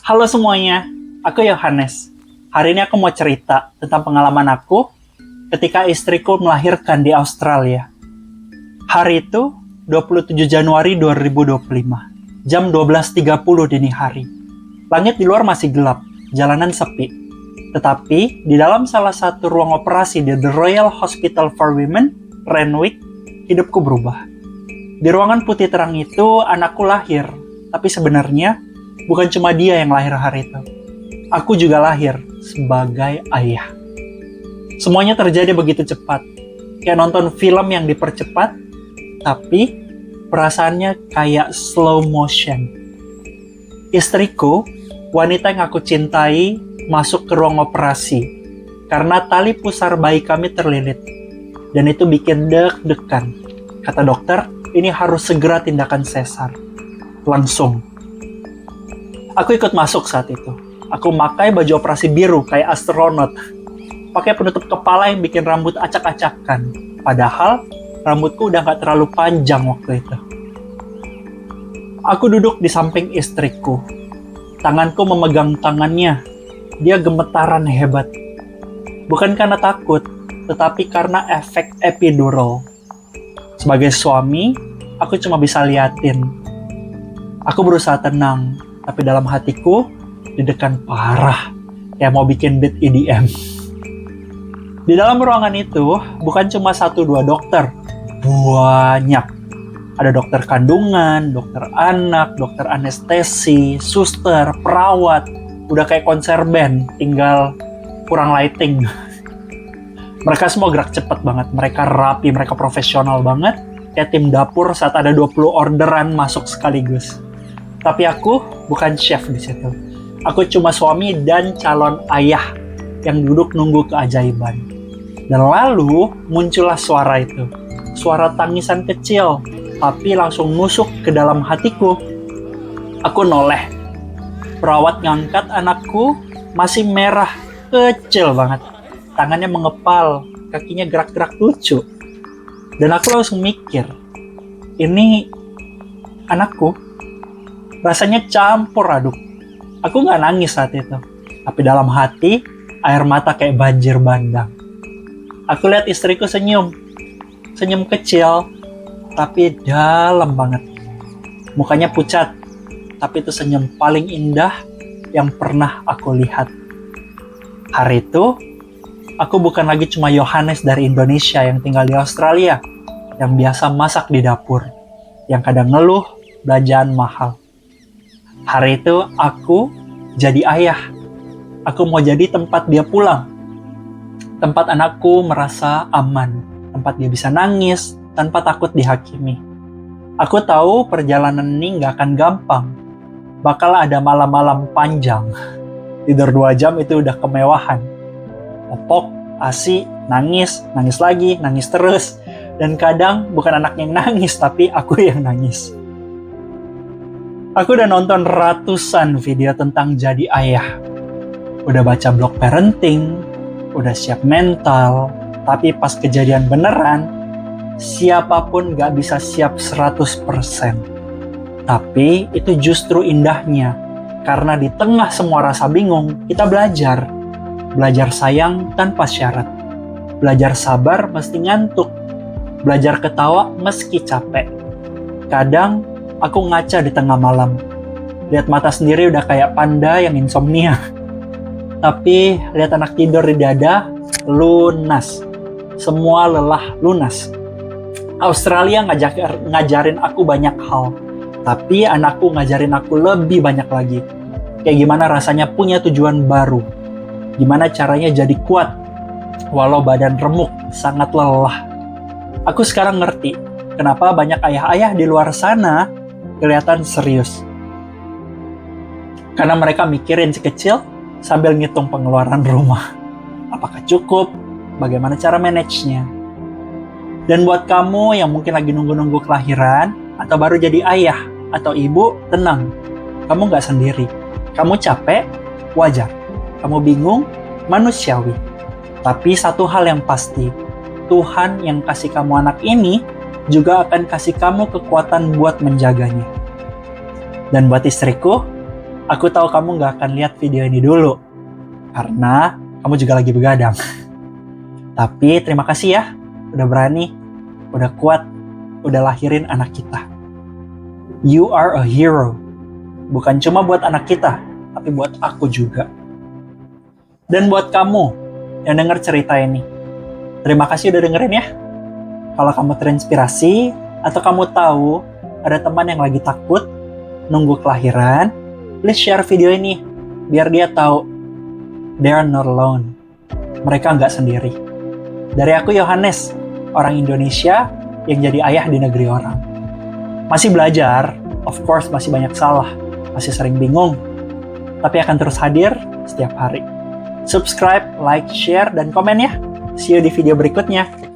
Halo semuanya, aku Yohanes. Hari ini aku mau cerita tentang pengalaman aku ketika istriku melahirkan di Australia. Hari itu 27 Januari 2025, jam 12.30 dini hari. Langit di luar masih gelap, jalanan sepi. Tetapi di dalam salah satu ruang operasi di The Royal Hospital for Women, Randwick, hidupku berubah. Di ruangan putih terang itu, anakku lahir. Tapi sebenarnya, bukan cuma dia yang lahir hari itu. Aku juga lahir sebagai ayah. Semuanya terjadi begitu cepat. Kayak nonton film yang dipercepat, tapi perasaannya kayak slow motion. Istriku, wanita yang aku cintai, masuk ke ruang operasi karena tali pusar bayi kami terlilit. Dan itu bikin deg-degan. Kata dokter, ini harus segera tindakan sesar. Langsung. Aku ikut masuk saat itu. Aku pakai baju operasi biru kayak astronot. Pakai penutup kepala yang bikin rambut acak-acakan. Padahal rambutku udah gak terlalu panjang waktu itu. Aku duduk di samping istriku. Tanganku memegang tangannya. Dia gemetaran hebat. Bukan karena takut, tetapi karena efek epidural. Sebagai suami, aku cuma bisa liatin. Aku berusaha tenang, tapi dalam hatiku, deg-degan parah. Kayak mau bikin beat EDM. Di dalam ruangan itu, bukan cuma 1-2 dokter. Banyak. Ada dokter kandungan, dokter anak, dokter anestesi, suster, perawat. Udah kayak konser band, tinggal kurang lighting. Mereka semua gerak cepat banget. Mereka rapi, mereka profesional banget. Kayak tim dapur saat ada 20 orderan masuk sekaligus. Tapi aku bukan chef di situ. Aku cuma suami dan calon ayah yang duduk nunggu keajaiban. Dan lalu muncullah suara itu. Suara tangisan kecil, tapi langsung nusuk ke dalam hatiku. Aku noleh. Perawat ngangkat anakku masih merah, kecil banget. Tangannya mengepal, kakinya gerak-gerak lucu. Dan aku langsung mikir, ini anakku. Rasanya campur aduk. Aku gak nangis saat itu. Tapi dalam hati, air mata kayak banjir bandang. Aku lihat istriku senyum. Senyum kecil, tapi dalam banget. Mukanya pucat, tapi itu senyum paling indah yang pernah aku lihat. Hari itu, aku bukan lagi cuma Yohanes dari Indonesia yang tinggal di Australia, yang biasa masak di dapur, yang kadang ngeluh belanjaan mahal. Hari itu, aku jadi ayah. Aku mau jadi tempat dia pulang. Tempat anakku merasa aman. Tempat dia bisa nangis tanpa takut dihakimi. Aku tahu perjalanan ini gak akan gampang. Bakal ada malam-malam panjang. Tidur 2 jam itu udah kemewahan. Popok, ASI, nangis lagi, nangis terus. Dan kadang bukan anaknya yang nangis, tapi aku yang nangis. Aku udah nonton ratusan video tentang jadi ayah. Udah baca blog parenting, udah siap mental, tapi pas kejadian beneran, siapapun gak bisa siap 100%. Tapi itu justru indahnya, karena di tengah semua rasa bingung, kita belajar. Belajar sayang tanpa syarat. Belajar sabar meski ngantuk. Belajar ketawa meski capek. Kadang, aku ngaca di tengah malam. Lihat mata sendiri udah kayak panda yang insomnia. Tapi, lihat anak tidur di dada, lunas. Semua lelah lunas. Australia ngajarin aku banyak hal. Tapi anakku ngajarin aku lebih banyak lagi. Kayak gimana rasanya punya tujuan baru. Gimana caranya jadi kuat. Walau badan remuk, sangat lelah. Aku sekarang ngerti kenapa banyak ayah-ayah di luar sana kelihatan serius. Karena mereka mikirin si kecil sambil ngitung pengeluaran rumah. Apakah cukup? Bagaimana cara manage-nya? Dan buat kamu yang mungkin lagi nunggu-nunggu kelahiran, atau baru jadi ayah, atau ibu, tenang. Kamu gak sendiri. Kamu capek, wajar. Kamu bingung, manusiawi. Tapi satu hal yang pasti, Tuhan yang kasih kamu anak ini, juga akan kasih kamu kekuatan buat menjaganya. Dan buat istriku, Aku tahu kamu nggak akan lihat video ini dulu, karena kamu juga lagi begadang. Tapi terima kasih ya, udah berani, udah kuat, udah lahirin anak kita. You are a hero. Bukan cuma buat anak kita, tapi buat aku juga. Dan buat kamu yang denger cerita ini, terima kasih udah dengerin ya. Kalau kamu terinspirasi, atau kamu tahu ada teman yang lagi takut, nunggu kelahiran, please share video ini, biar dia tahu they are not alone. Mereka nggak sendiri. Dari aku Yohanes, orang Indonesia yang jadi ayah di negeri orang. Masih belajar, of course masih banyak salah, masih sering bingung, tapi akan terus hadir setiap hari. Subscribe, like, share, dan komen ya. See you di video berikutnya.